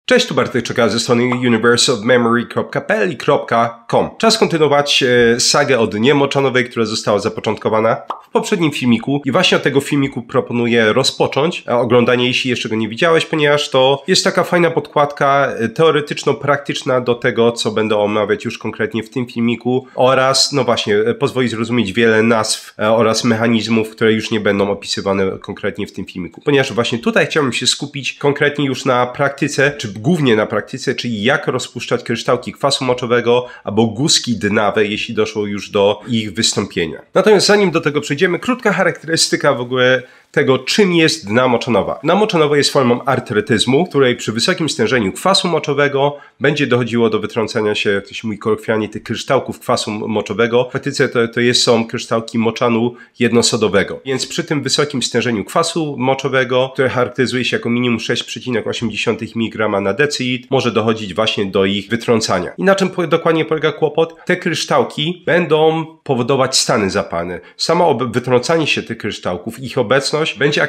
Cześć, tu Bartek Czeka ze strony universeofmemory.pl.com. Czas kontynuować sagę od Niemoczanowej, która została zapoczątkowana w poprzednim filmiku i właśnie od tego filmiku proponuję rozpocząć oglądanie, jeśli jeszcze go nie widziałeś, ponieważ to jest taka fajna podkładka teoretyczno-praktyczna do tego, co będę omawiać już konkretnie w tym filmiku oraz, no właśnie, pozwoli zrozumieć wiele nazw oraz mechanizmów, które już nie będą opisywane konkretnie w tym filmiku. Ponieważ właśnie tutaj chciałbym się skupić konkretnie już na praktyce, czy głównie na praktyce, czyli jak rozpuszczać kryształki kwasu moczowego albo guzki dnawe, jeśli doszło już do ich wystąpienia. Natomiast zanim do tego przejdziemy, krótka charakterystyka w ogóle tego, czym jest dna moczanowa. Dno moczanowe jest formą artretyzmu, w której przy wysokim stężeniu kwasu moczowego będzie dochodziło do wytrącania się, jak to się mówi kolokwialnie, tych kryształków kwasu moczowego. W praktyce są kryształki moczanu jednosodowego. Więc przy tym wysokim stężeniu kwasu moczowego, które charakteryzuje się jako minimum 6,8 mg na decilitr, może dochodzić właśnie do ich wytrącania. I na czym dokładnie polega kłopot? Te kryształki będą powodować stany zapalne. Samo wytrącanie się tych kryształków, ich obecność będzie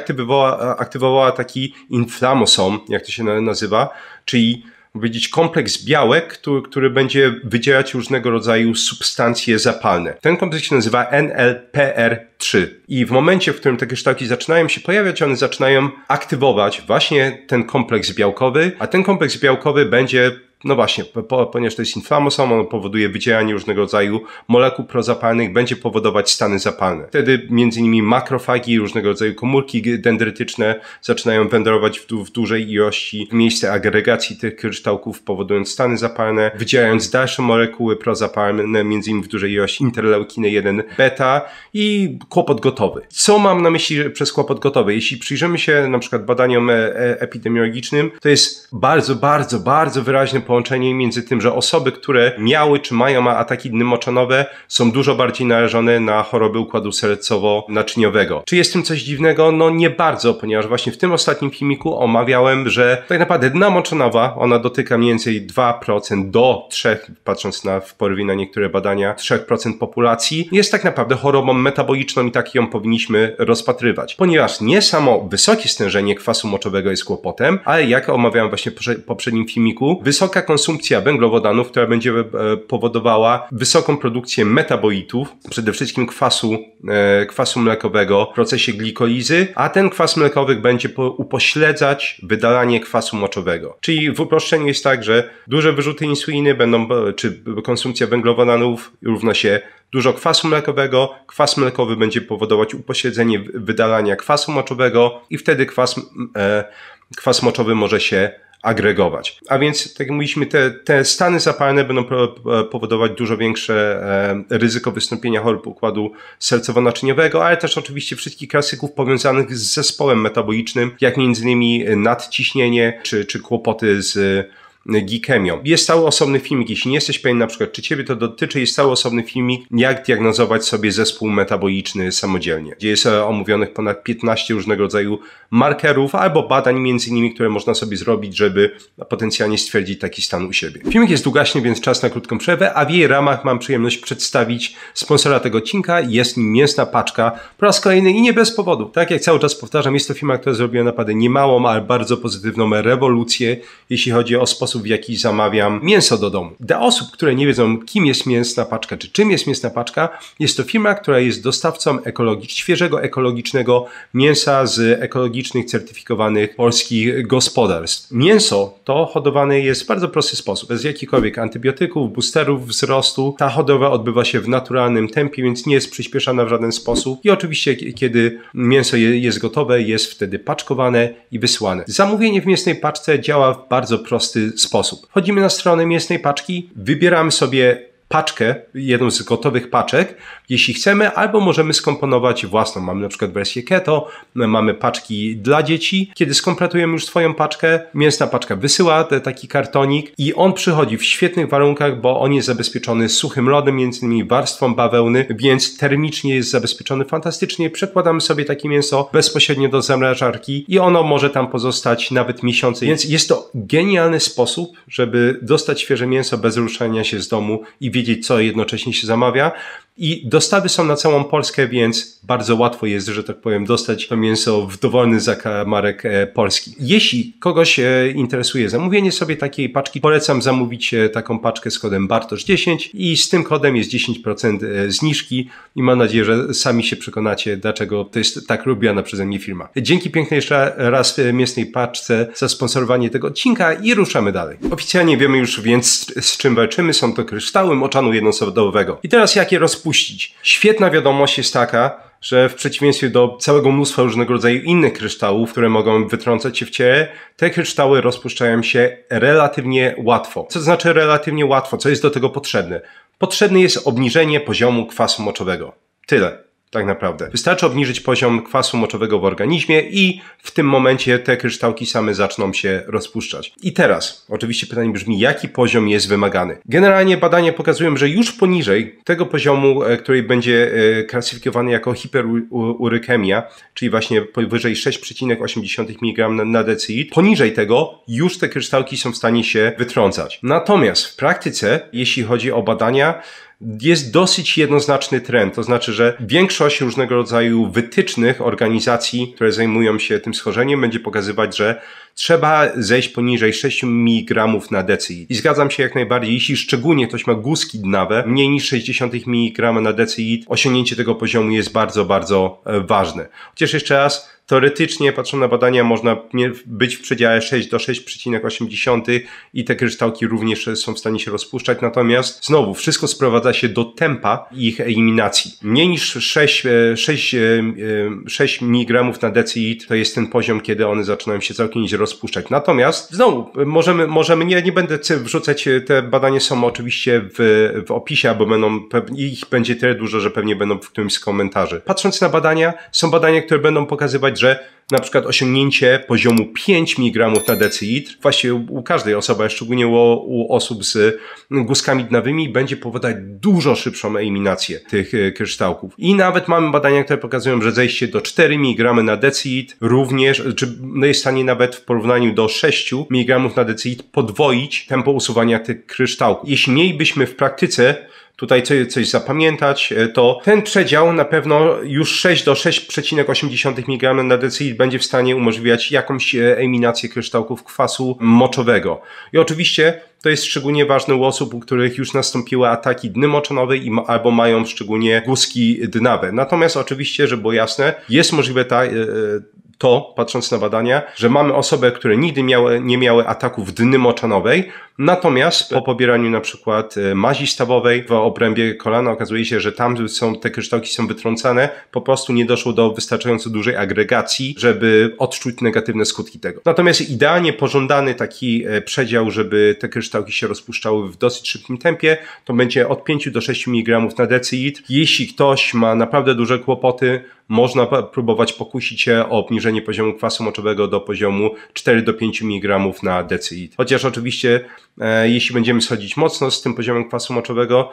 aktywowała taki inflamosom, jak to się nazywa, czyli powiedzieć kompleks białek, który będzie wydzielać różnego rodzaju substancje zapalne. Ten kompleks się nazywa NLPR3 i w momencie, w którym te kryształki zaczynają się pojawiać, one zaczynają aktywować właśnie ten kompleks białkowy, a ten kompleks białkowy będzie, no właśnie, ponieważ to jest inflamosom, on powoduje wydzielanie różnego rodzaju molekuł prozapalnych, będzie powodować stany zapalne. Wtedy między innymi makrofagi, różnego rodzaju komórki dendrytyczne zaczynają wędrować w dużej ilości w miejsce agregacji tych kryształków, powodując stany zapalne, wydzielając dalsze molekuły prozapalne, między innymi w dużej ilości interleukiny 1 beta i kłopot gotowy. Co mam na myśli przez kłopot gotowy? Jeśli przyjrzymy się na przykład badaniom epidemiologicznym, to jest bardzo wyraźne połączenie między tym, że osoby, które miały czy mają ataki dny moczanowe, są dużo bardziej narażone na choroby układu sercowo-naczyniowego. Czy jest w tym coś dziwnego? No nie bardzo, ponieważ właśnie w tym ostatnim filmiku omawiałem, że tak naprawdę dna moczanowa, ona dotyka mniej więcej 2% do 3%, patrząc w porównaniu na niektóre badania, 3% populacji, jest tak naprawdę chorobą metaboliczną i tak ją powinniśmy rozpatrywać. Ponieważ nie samo wysokie stężenie kwasu moczowego jest kłopotem, ale jak omawiałem właśnie w poprzednim filmiku, wysoka konsumpcja węglowodanów, która będzie powodowała wysoką produkcję metabolitów, przede wszystkim kwasu mlekowego w procesie glikolizy, a ten kwas mlekowy będzie upośledzać wydalanie kwasu moczowego. Czyli w uproszczeniu jest tak, że duże wyrzuty insuliny czy konsumpcja węglowodanów równa się dużo kwasu mlekowego, kwas mlekowy będzie powodować upośledzenie wydalania kwasu moczowego i wtedy kwas moczowy może się agregować. A więc, tak jak mówiliśmy, te stany zapalne będą powodować dużo większe ryzyko wystąpienia chorób układu sercowo-naczyniowego, ale też oczywiście wszystkich klasyków powiązanych z zespołem metabolicznym, jak między innymi nadciśnienie czy kłopoty z glikemią. Jest cały osobny filmik, jeśli nie jesteś pewien na przykład, czy ciebie to dotyczy, jest cały osobny filmik, jak diagnozować sobie zespół metaboliczny samodzielnie, gdzie jest omówionych ponad 15 różnego rodzaju markerów albo badań między innymi, które można sobie zrobić, żeby potencjalnie stwierdzić taki stan u siebie. Filmik jest długaśny, więc czas na krótką przerwę, a w jej ramach mam przyjemność przedstawić sponsora tego odcinka. Jest nim Mięsna Paczka po raz kolejny i nie bez powodu. Tak jak cały czas powtarzam, jest to firma, która zrobiła naprawdę niemałą, ale bardzo pozytywną rewolucję, jeśli chodzi o sposób, w jaki zamawiam mięso do domu. Dla osób, które nie wiedzą, kim jest Mięsna Paczka, czy czym jest Mięsna Paczka, jest to firma, która jest dostawcą świeżego, ekologicznego mięsa z ekologicznych, certyfikowanych polskich gospodarstw. Mięso to hodowane jest w bardzo prosty sposób, bez jakichkolwiek antybiotyków, boosterów wzrostu. Ta hodowla odbywa się w naturalnym tempie, więc nie jest przyspieszana w żaden sposób i oczywiście, kiedy mięso jest gotowe, jest wtedy paczkowane i wysyłane. Zamówienie w Mięsnej Paczce działa w bardzo prosty sposób. Wchodzimy na stronę Mięsnej Paczki, wybieramy sobie paczkę, jedną z gotowych paczek, jeśli chcemy, albo możemy skomponować własną. Mamy na przykład wersję keto, mamy paczki dla dzieci. Kiedy skompletujemy już swoją paczkę, Mięsna Paczka wysyła taki kartonik i on przychodzi w świetnych warunkach, bo on jest zabezpieczony suchym lodem, między innymi warstwą bawełny, więc termicznie jest zabezpieczony fantastycznie. Przekładamy sobie takie mięso bezpośrednio do zamrażarki i ono może tam pozostać nawet miesiące. Więc jest to genialny sposób, żeby dostać świeże mięso bez ruszania się z domu i wiedzieć, co jednocześnie się zamawia. i dostawy są na całą Polskę, więc bardzo łatwo jest, że tak powiem, dostać to mięso w dowolny zakamarek Polski. Jeśli kogoś interesuje zamówienie sobie takiej paczki, polecam zamówić taką paczkę z kodem Bartosz10 i z tym kodem jest 10% zniżki i mam nadzieję, że sami się przekonacie, dlaczego to jest tak lubiana przeze mnie firma. Dzięki pięknej jeszcze raz mięsnej paczce za sponsorowanie tego odcinka i ruszamy dalej. Oficjalnie wiemy już więc, z czym walczymy. Są to kryształy moczanu jednosodowego. I teraz jak je rozpuścić? Świetna wiadomość jest taka, że w przeciwieństwie do całego mnóstwa różnego rodzaju innych kryształów, które mogą wytrącać się w ciele, te kryształy rozpuszczają się relatywnie łatwo. Co to znaczy relatywnie łatwo? Co jest do tego potrzebne? Potrzebne jest obniżenie poziomu kwasu moczowego. Tyle. Tak naprawdę. Wystarczy obniżyć poziom kwasu moczowego w organizmie i w tym momencie te kryształki same zaczną się rozpuszczać. I teraz, oczywiście pytanie brzmi, jaki poziom jest wymagany? Generalnie badania pokazują, że już poniżej tego poziomu, który będzie klasyfikowany jako hiperurykemia, czyli właśnie powyżej 6,8 mg na decilitr, poniżej tego już te kryształki są w stanie się wytrącać. Natomiast w praktyce, jeśli chodzi o badania, jest dosyć jednoznaczny trend, to znaczy, że większość różnego rodzaju wytycznych organizacji, które zajmują się tym schorzeniem, będzie pokazywać, że trzeba zejść poniżej 6 mg na decilitr. I zgadzam się jak najbardziej, jeśli szczególnie ktoś ma guzki dnawe, mniej niż 0,6 mg na decilitr, osiągnięcie tego poziomu jest bardzo, bardzo ważne. Chociaż jeszcze raz, teoretycznie, patrząc na badania, można być w przedziale 6 do 6,8 i te kryształki również są w stanie się rozpuszczać. Natomiast znowu, wszystko sprowadza się do tempa ich eliminacji. Mniej niż 6 mg na decilitr to jest ten poziom, kiedy one zaczynają się całkowicie rozpuszczać. Natomiast znowu, możemy nie będę wrzucać, te badania są oczywiście w opisie, bo ich będzie tyle dużo, że pewnie będą w którymś z komentarzy. Patrząc na badania, są badania, które będą pokazywać, że na przykład osiągnięcie poziomu 5 mg na decilitr, właściwie u każdej osoby, a szczególnie u osób z guzkami dnawymi, będzie powodować dużo szybszą eliminację tych kryształków. I nawet mamy badania, które pokazują, że zejście do 4 mg na decilitr również, jest w stanie nawet w porównaniu do 6 mg na decilitr podwoić tempo usuwania tych kryształków. Jeśli mielibyśmy w praktyce tutaj coś zapamiętać, to ten przedział na pewno już 6 do 6,8 mg na decilitr będzie w stanie umożliwiać jakąś eliminację kryształków kwasu moczowego. I oczywiście to jest szczególnie ważne u osób, u których już nastąpiły ataki dny moczanowej albo mają szczególnie guzki dnawe. Natomiast oczywiście, żeby było jasne, jest możliwe patrząc na badania, że mamy osoby, które nigdy nie miały ataków dny moczanowej, natomiast po pobieraniu na przykład mazi stawowej w obrębie kolana okazuje się, że tam te kryształki są wytrącane, po prostu nie doszło do wystarczająco dużej agregacji, żeby odczuć negatywne skutki tego. Natomiast idealnie pożądany taki przedział, żeby te kryształki się rozpuszczały w dosyć szybkim tempie, to będzie od 5 do 6 mg na decilitr. Jeśli ktoś ma naprawdę duże kłopoty, można próbować pokusić się o obniżenie poziomu kwasu moczowego do poziomu 4 do 5 mg na decilitr. Chociaż oczywiście jeśli będziemy schodzić mocno z tym poziomem kwasu moczowego,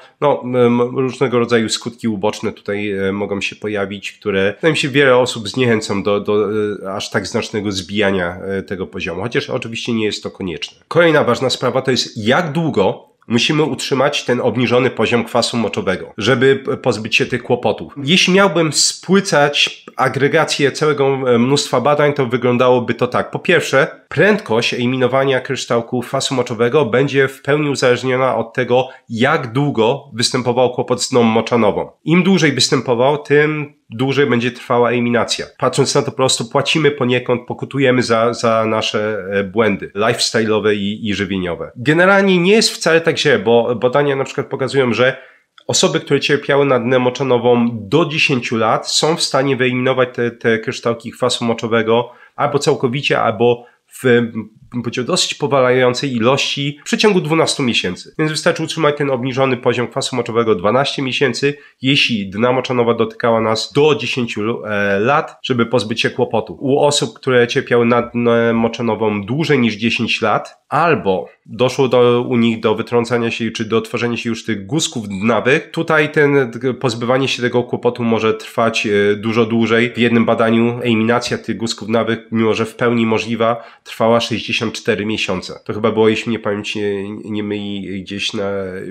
różnego rodzaju skutki uboczne tutaj mogą się pojawić, które wydaje mi się wiele osób zniechęcą do aż tak znacznego zbijania tego poziomu. Chociaż oczywiście nie jest to konieczne. Kolejna ważna sprawa to jest, jak długo musimy utrzymać ten obniżony poziom kwasu moczowego, żeby pozbyć się tych kłopotów. Jeśli miałbym spłycać agregację całego mnóstwa badań, to wyglądałoby to tak. Po pierwsze, prędkość eliminowania kryształków kwasu moczowego będzie w pełni uzależniona od tego, jak długo występował kłopot z dną moczanową. Im dłużej występował, tym dłużej będzie trwała eliminacja. Patrząc na to, po prostu płacimy poniekąd, pokutujemy za nasze błędy lifestyle'owe i żywieniowe. Generalnie nie jest wcale tak źle, bo badania na przykład pokazują, że osoby, które cierpiały na dnę moczanową do 10 lat są w stanie wyeliminować te kryształki kwasu moczowego albo całkowicie, albo w dosyć powalającej ilości w przeciągu 12 miesięcy. Więc wystarczy utrzymać ten obniżony poziom kwasu moczowego 12 miesięcy, jeśli dna moczanowa dotykała nas do 10 lat, żeby pozbyć się kłopotu. U osób, które cierpiały na dnę moczanową dłużej niż 10 lat, albo doszło u nich do wytrącania się, czy do tworzenia się już tych guzków dnawych, tutaj pozbywanie się tego kłopotu może trwać dużo dłużej. W jednym badaniu eliminacja tych guzków dnawych, mimo że w pełni możliwa, trwała 60 64 miesiące. To chyba było, jeśli mnie pamięć nie myli, gdzieś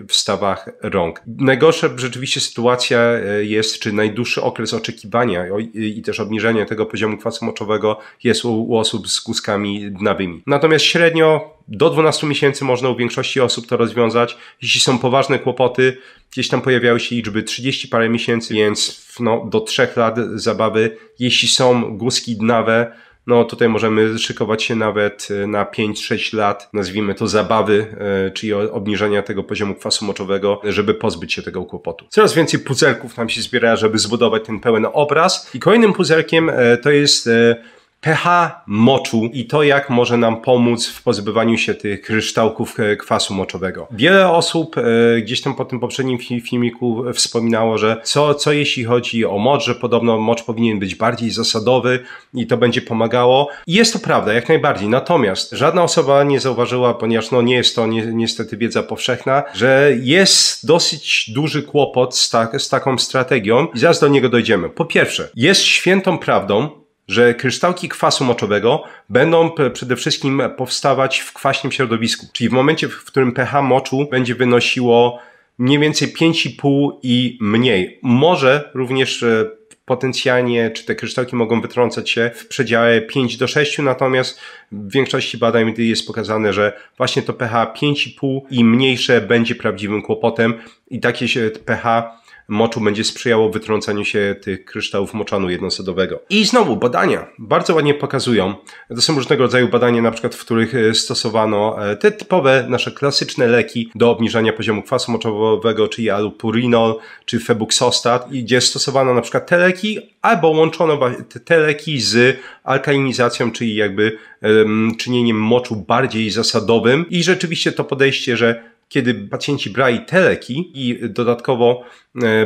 w stawach rąk. Najgorsza rzeczywiście sytuacja jest, czy najdłuższy okres oczekiwania i też obniżenia tego poziomu kwasu moczowego jest u osób z guskami dnawymi. Natomiast średnio do 12 miesięcy można u większości osób to rozwiązać. Jeśli są poważne kłopoty, gdzieś tam pojawiały się liczby 30 parę miesięcy, więc do 3 lat zabawy. Jeśli są guski dnawe, no tutaj możemy szykować się nawet na 5-6 lat, nazwijmy to zabawy, czyli obniżenia tego poziomu kwasu moczowego, żeby pozbyć się tego kłopotu. Coraz więcej puzelków nam się zbiera, żeby zbudować ten pełen obraz. I kolejnym puzelkiem to jest pH moczu i to, jak może nam pomóc w pozbywaniu się tych kryształków kwasu moczowego. Wiele osób gdzieś tam po tym poprzednim filmiku wspominało, że co jeśli chodzi o mocz, że podobno mocz powinien być bardziej zasadowy i to będzie pomagało. I jest to prawda, jak najbardziej. Natomiast żadna osoba nie zauważyła, ponieważ nie jest to niestety wiedza powszechna, że jest dosyć duży kłopot z taką strategią i zaraz do niego dojdziemy. Po pierwsze, jest świętą prawdą, że kryształki kwasu moczowego będą przede wszystkim powstawać w kwaśnym środowisku. Czyli w momencie, w którym pH moczu będzie wynosiło mniej więcej 5,5 i mniej. Może również potencjalnie, czy te kryształki mogą wytrącać się w przedziale 5 do 6, natomiast w większości badań jest pokazane, że właśnie to pH 5,5 i mniejsze będzie prawdziwym kłopotem i takie pH moczu będzie sprzyjało wytrącaniu się tych kryształów moczanu jednosadowego. I znowu badania bardzo ładnie pokazują, to są różnego rodzaju badania, na przykład w których stosowano te typowe nasze klasyczne leki do obniżania poziomu kwasu moczowego, czyli allopurinol, czy febuxostat, i gdzie stosowano na przykład te leki, albo łączono te leki z alkalinizacją, czyli jakby czynieniem moczu bardziej zasadowym. I rzeczywiście to podejście, że kiedy pacjenci brali te leki i dodatkowo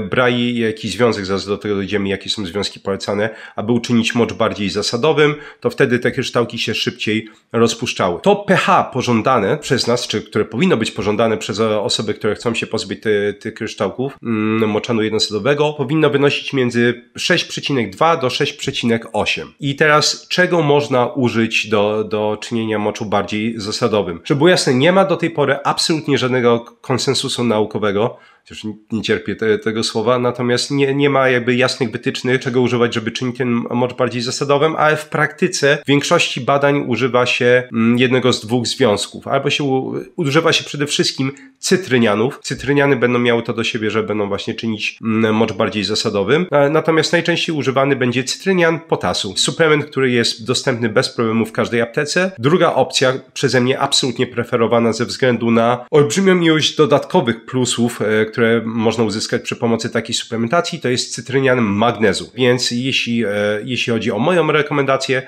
brali jakiś związek, zaraz do tego dojdziemy, jakie są związki polecane, aby uczynić mocz bardziej zasadowym, to wtedy te kryształki się szybciej rozpuszczały. To pH pożądane przez nas, czy które powinno być pożądane przez osoby, które chcą się pozbyć tych kryształków moczanu jednosadowego, powinno wynosić między 6,2 do 6,8. I teraz czego można użyć do czynienia moczu bardziej zasadowym? Żeby było jasne, nie ma do tej pory absolutnie żadnego konsensusu naukowego, chociaż nie cierpię tego słowa, natomiast nie ma jakby jasnych wytycznych, czego używać, żeby czynić ten mocz bardziej zasadowym, ale w praktyce w większości badań używa się jednego z dwóch związków. Albo używa się przede wszystkim cytrynianów. Cytryniany będą miały to do siebie, że będą właśnie czynić mocz bardziej zasadowym. Natomiast najczęściej używany będzie cytrynian potasu. Suplement, który jest dostępny bez problemu w każdej aptece. Druga opcja, przeze mnie absolutnie preferowana ze względu na olbrzymią ilość dodatkowych plusów, które można uzyskać przy pomocy takiej suplementacji, to jest cytrynian magnezu. Więc jeśli chodzi o moją rekomendację,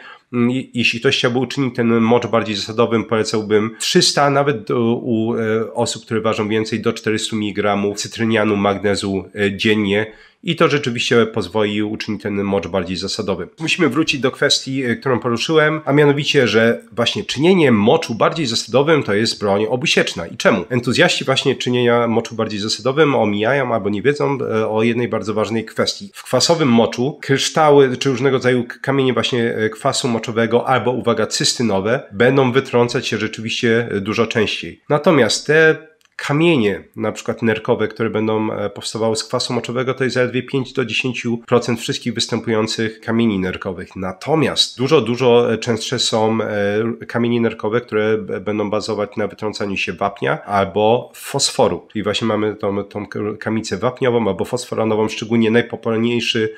jeśli ktoś chciałby uczynić ten mocz bardziej zasadowym, polecałbym 300, nawet u osób, które ważą więcej, do 400 mg cytrynianu magnezu dziennie. I to rzeczywiście pozwoli uczynić ten mocz bardziej zasadowym. Musimy wrócić do kwestii, którą poruszyłem, a mianowicie, że właśnie czynienie moczu bardziej zasadowym to jest broń obusieczna. I czemu? Entuzjaści właśnie czynienia moczu bardziej zasadowym omijają albo nie wiedzą o jednej bardzo ważnej kwestii. W kwasowym moczu kryształy czy różnego rodzaju kamienie właśnie kwasu moczowego albo, uwaga, cystynowe będą wytrącać się rzeczywiście dużo częściej. Natomiast te kamienie, na przykład nerkowe, które będą powstawały z kwasu moczowego, to jest zaledwie 5 do 10% wszystkich występujących kamieni nerkowych. Natomiast dużo częstsze są kamienie nerkowe, które będą bazować na wytrącaniu się wapnia albo fosforu. Czyli właśnie mamy tą kamicę wapniową albo fosforanową, szczególnie najpopularniejszy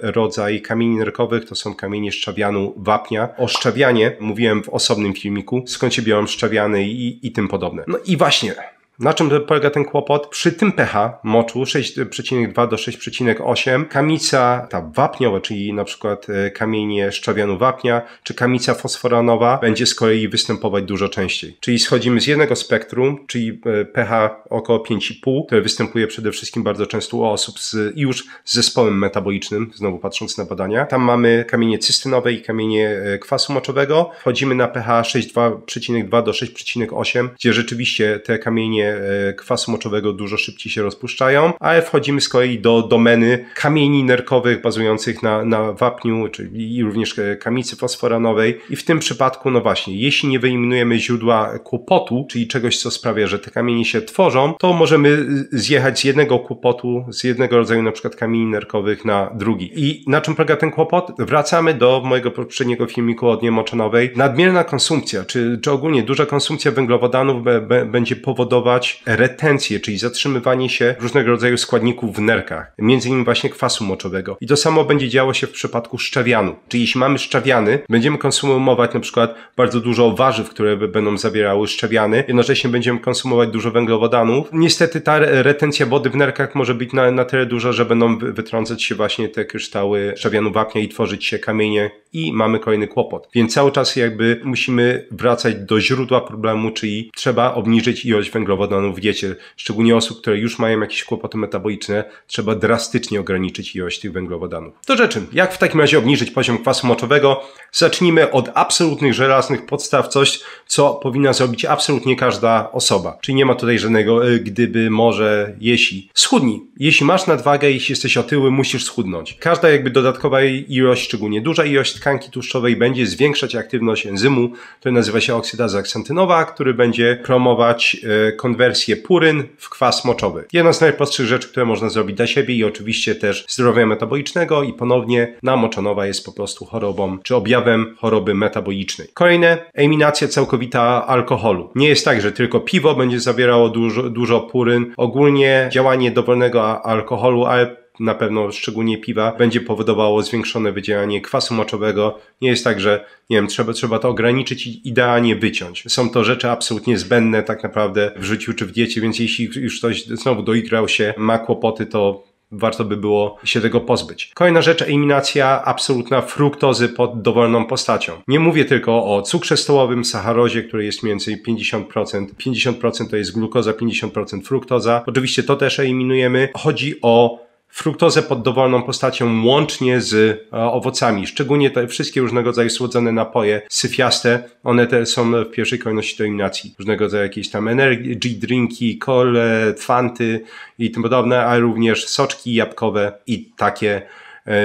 rodzaj kamieni nerkowych to są kamienie szczawianu wapnia. O szczawianie mówiłem w osobnym filmiku, skąd się biorą szczawiany i tym podobne. No i właśnie, na czym polega ten kłopot? Przy tym pH moczu 6,2 do 6,8 kamica ta wapniowa, czyli na przykład kamienie szczawianu wapnia, czy kamica fosforanowa będzie z kolei występować dużo częściej. Czyli schodzimy z jednego spektrum, czyli pH około 5,5, które występuje przede wszystkim bardzo często u osób już z zespołem metabolicznym, znowu patrząc na badania. Tam mamy kamienie cystynowe i kamienie kwasu moczowego. Wchodzimy na pH 6,2 do 6,8, gdzie rzeczywiście te kamienie wydzielanie kwasu moczowego dużo szybciej się rozpuszczają, ale wchodzimy z kolei do domeny kamieni nerkowych bazujących na wapniu, czyli również kamicy fosforanowej i w tym przypadku, no właśnie, jeśli nie wyeliminujemy źródła kłopotu, czyli czegoś, co sprawia, że te kamienie się tworzą, to możemy zjechać z jednego kłopotu, z jednego rodzaju na przykład kamieni nerkowych na drugi. I na czym polega ten kłopot? Wracamy do mojego poprzedniego filmiku o dnie moczanowej. Nadmierna konsumpcja, czy ogólnie duża konsumpcja węglowodanów będzie powodować retencję, czyli zatrzymywanie się różnego rodzaju składników w nerkach, między innymi właśnie kwasu moczowego. I to samo będzie działo się w przypadku szczawianu. Czyli jeśli mamy szczawiany, będziemy konsumować na przykład bardzo dużo warzyw, które będą zawierały szczawiany, jednocześnie będziemy konsumować dużo węglowodanów. Niestety ta retencja wody w nerkach może być na tyle duża, że będą wytrącać się właśnie te kryształy szczawianu wapnia i tworzyć się kamienie i mamy kolejny kłopot. Więc cały czas jakby musimy wracać do źródła problemu, czyli trzeba obniżyć ilość węglowodanów w diecie. Szczególnie osób, które już mają jakieś kłopoty metaboliczne, trzeba drastycznie ograniczyć ilość tych węglowodanów. Do rzeczy, jak w takim razie obniżyć poziom kwasu moczowego? Zacznijmy od absolutnych, żelaznych podstaw, coś, co powinna zrobić absolutnie każda osoba. Czyli nie ma tutaj żadnego gdyby, może, jeśli. Schudnij. Jeśli masz nadwagę, jeśli jesteś otyły, musisz schudnąć. Każda jakby dodatkowa ilość, szczególnie duża ilość tkanki tłuszczowej będzie zwiększać aktywność enzymu, który nazywa się oksydaza aksantynowa, który będzie promować konwersję puryn w kwas moczowy. Jedna z najprostszych rzeczy, które można zrobić dla siebie i oczywiście też zdrowia metabolicznego i ponownie dna moczanowa jest po prostu chorobą czy objawem choroby metabolicznej. Kolejne, eliminacja całkowita alkoholu. Nie jest tak, że tylko piwo będzie zawierało dużo puryn. Ogólnie działanie dowolnego alkoholu, ale na pewno szczególnie piwa, będzie powodowało zwiększone wydzielanie kwasu moczowego. Nie jest tak, że nie wiem, trzeba to ograniczyć i idealnie wyciąć. Są to rzeczy absolutnie zbędne tak naprawdę w życiu czy w diecie, więc jeśli już ktoś znowu doigrał się, ma kłopoty, to warto by było się tego pozbyć. Kolejna rzecz, eliminacja absolutna fruktozy pod dowolną postacią. Nie mówię tylko o cukrze stołowym, sacharozie, który jest mniej więcej 50%. 50% to jest glukoza, 50% fruktoza. Oczywiście to też eliminujemy. Chodzi o fruktozę pod dowolną postacią łącznie z owocami. Szczególnie te wszystkie różnego rodzaju słodzone napoje syfiaste, one te są w pierwszej kolejności do eliminacji. Różnego rodzaju jakieś tam energy drinki, kole, fanty i tym podobne, ale również soczki jabłkowe i takie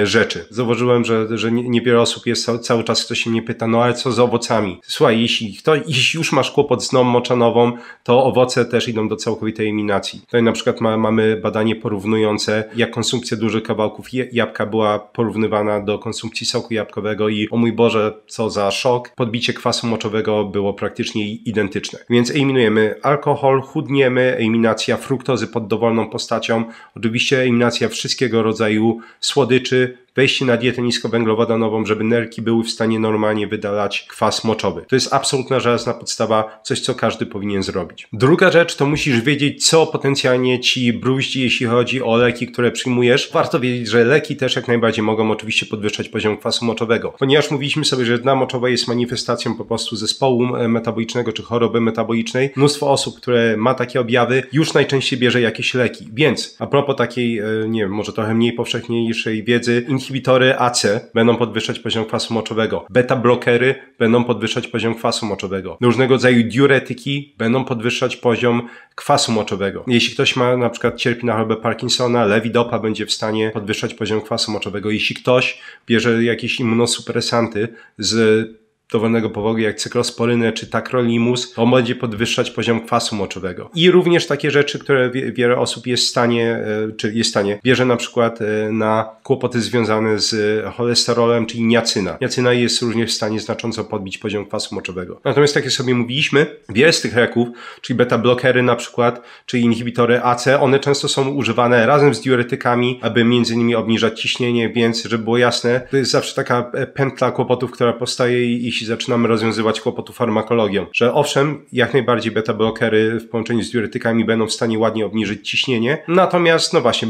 rzeczy. Zauważyłem, że niewiele osób jest cały czas, ktoś się mnie pyta, no ale co z owocami? Słuchaj, jeśli już masz kłopot z dną moczanową, to owoce też idą do całkowitej eliminacji. Tutaj na przykład mamy badanie porównujące, jak konsumpcja dużych kawałków jabłka była porównywana do konsumpcji soku jabłkowego i o mój Boże, co za szok, podbicie kwasu moczowego było praktycznie identyczne. Więc eliminujemy alkohol, chudniemy, eliminacja fruktozy pod dowolną postacią, oczywiście eliminacja wszystkiego rodzaju słodyczy, wejście na dietę niskowęglowodanową, żeby nerki były w stanie normalnie wydalać kwas moczowy. To jest absolutna żelazna podstawa, coś co każdy powinien zrobić. Druga rzecz to musisz wiedzieć, co potencjalnie ci bruździ, jeśli chodzi o leki, które przyjmujesz. Warto wiedzieć, że leki też jak najbardziej mogą oczywiście podwyższać poziom kwasu moczowego. Ponieważ mówiliśmy sobie, że dna moczowa jest manifestacją po prostu zespołu metabolicznego czy choroby metabolicznej. Mnóstwo osób, które ma takie objawy, już najczęściej bierze jakieś leki. Więc a propos takiej, nie wiem, może trochę mniej powszechniejszej wiedzy, inhibitory AC będą podwyższać poziom kwasu moczowego. Beta-blokery będą podwyższać poziom kwasu moczowego. Różnego rodzaju diuretyki będą podwyższać poziom kwasu moczowego. Jeśli ktoś na przykład cierpi na chorobę Parkinsona, lewidopa będzie w stanie podwyższać poziom kwasu moczowego. Jeśli ktoś bierze jakieś immunosupresanty z dowolnego powodu jak cyklosporynę czy tacrolimus, to będzie podwyższać poziom kwasu moczowego. I również takie rzeczy, które wiele osób jest w stanie, bierze na przykład na kłopoty związane z cholesterolem, czyli niacyna. Niacyna jest również w stanie znacząco podbić poziom kwasu moczowego. Natomiast tak jak sobie mówiliśmy, wiele z tych leków, czyli beta-blokery na przykład, czyli inhibitory AC, one często są używane razem z diuretykami, aby między innymi obniżać ciśnienie, więc żeby było jasne, to jest zawsze taka pętla kłopotów, która powstaje jeśli zaczynamy rozwiązywać kłopotu farmakologią, że owszem, jak najbardziej beta-blokery w połączeniu z diuretykami będą w stanie ładnie obniżyć ciśnienie, natomiast no właśnie,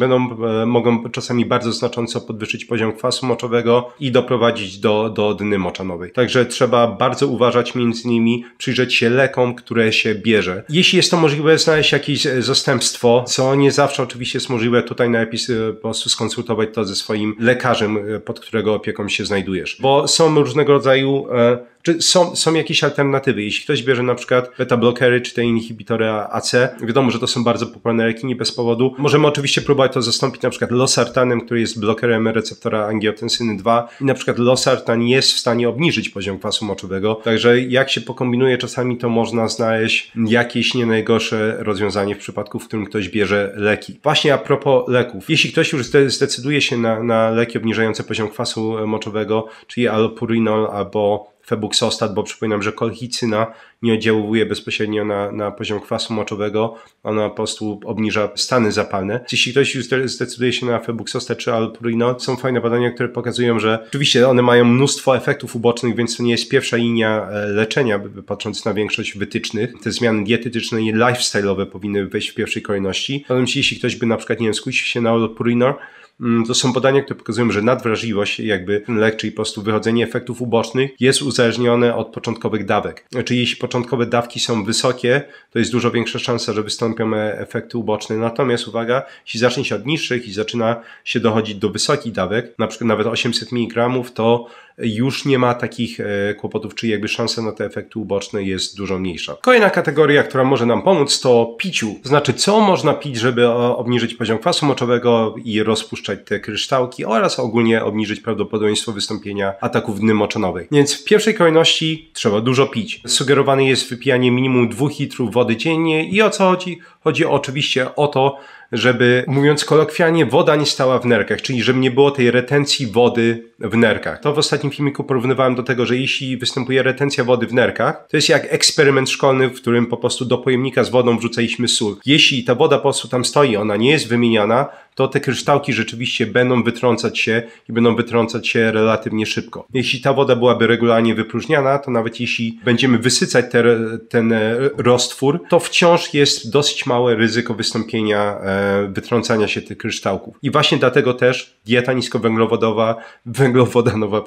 mogą czasami bardzo znacząco podwyższyć poziom kwasu moczowego i doprowadzić do dny moczanowej. Także trzeba bardzo uważać, między innymi przyjrzeć się lekom, które się bierze. Jeśli jest to możliwe, znaleźć jakieś zastępstwo, co nie zawsze oczywiście jest możliwe, tutaj najlepiej po prostu skonsultować to ze swoim lekarzem, pod którego opieką się znajdujesz. Bo są różnego rodzaju Czy są jakieś alternatywy? Jeśli ktoś bierze na przykład beta-blokery czy te inhibitory AC, wiadomo, że to są bardzo popularne leki, nie bez powodu. Możemy oczywiście próbować to zastąpić na przykład losartanem, który jest blokerem receptora angiotensyny 2 i na przykład losartan jest w stanie obniżyć poziom kwasu moczowego. Także jak się pokombinuje czasami, to można znaleźć jakieś nie najgorsze rozwiązanie w przypadku, w którym ktoś bierze leki. Właśnie a propos leków. Jeśli ktoś już zdecyduje się na leki obniżające poziom kwasu moczowego, czyli allopurinol albo febuxostat, bo przypominam, że kolchicyna nie oddziałuje bezpośrednio na poziom kwasu moczowego, ona po prostu obniża stany zapalne. Jeśli ktoś już zdecyduje się na febuxostat czy allopurinol, są fajne badania, które pokazują, że oczywiście one mają mnóstwo efektów ubocznych, więc to nie jest pierwsza linia leczenia, patrząc na większość wytycznych. Te zmiany dietetyczne i lifestyle'owe powinny wejść w pierwszej kolejności. Natomiast jeśli ktoś by na przykład, nie wiem, skusił się na allopurinol, to są badania, które pokazują, że nadwrażliwość, jakby ten lek, czyli po prostu wychodzenie efektów ubocznych, jest uzależnione od początkowych dawek. Czyli jeśli początkowe dawki są wysokie, to jest dużo większa szansa, że wystąpią efekty uboczne. Natomiast uwaga, jeśli zacznie się od niższych i zaczyna się dochodzić do wysokich dawek, na przykład nawet 800 mg, to już nie ma takich kłopotów, czyli jakby szansa na te efekty uboczne jest dużo mniejsza. Kolejna kategoria, która może nam pomóc, to piciu. To znaczy, co można pić, żeby obniżyć poziom kwasu moczowego i rozpuszczać te kryształki oraz ogólnie obniżyć prawdopodobieństwo wystąpienia ataków dny moczonowej. Więc w pierwszej kolejności trzeba dużo pić. Sugerowane jest wypijanie minimum 2 litrów wody dziennie i o co chodzi? Chodzi oczywiście o to, żeby, mówiąc kolokwialnie, woda nie stała w nerkach, czyli żeby nie było tej retencji wody w nerkach. To w ostatnim filmiku porównywałem do tego, że jeśli występuje retencja wody w nerkach, to jest jak eksperyment szkolny, w którym po prostu do pojemnika z wodą wrzucaliśmy sól. Jeśli ta woda po prostu tam stoi, ona nie jest wymieniana, to te kryształki rzeczywiście będą wytrącać się i będą wytrącać się relatywnie szybko. Jeśli ta woda byłaby regularnie wypróżniana, to nawet jeśli będziemy wysycać ten roztwór, to wciąż jest dosyć małe ryzyko wystąpienia wytrącania się tych kryształków. I właśnie dlatego też dieta węglowodanowa,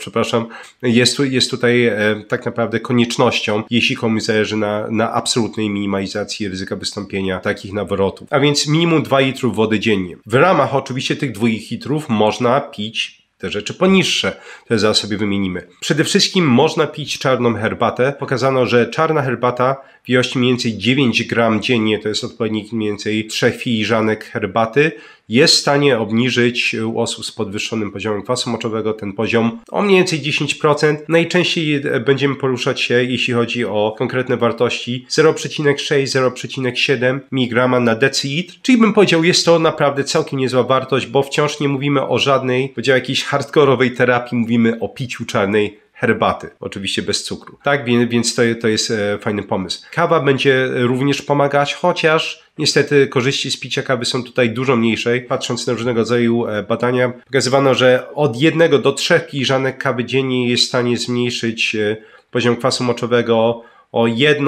jest tutaj tak naprawdę koniecznością, jeśli komuś zależy na absolutnej minimalizacji ryzyka wystąpienia takich nawrotów. A więc minimum 2 litrów wody dziennie. W ramach oczywiście tych 2 litrów można pić te rzeczy poniższe, które zaraz sobie wymienimy. Przede wszystkim można pić czarną herbatę. Pokazano, że czarna herbata w ilości mniej więcej 9 gram dziennie, to jest odpowiednik mniej więcej 3 filiżanek herbaty, jest w stanie obniżyć u osób z podwyższonym poziomem kwasu moczowego ten poziom o mniej więcej 10%. Najczęściej będziemy poruszać się, jeśli chodzi o konkretne wartości 0,6-0,7 mg na decilitr, czyli bym powiedział, jest to naprawdę całkiem niezła wartość, bo wciąż nie mówimy o żadnej, powiedział, jakiejś hardkorowej terapii, mówimy o piciu czarnej herbaty, oczywiście bez cukru. Tak, więc to jest fajny pomysł. Kawa będzie również pomagać, chociaż niestety korzyści z picia kawy są tutaj dużo mniejsze. Patrząc na różnego rodzaju badania, pokazywano, że od 1 do 3 filiżanek kawy dziennie jest w stanie zmniejszyć poziom kwasu moczowego o 1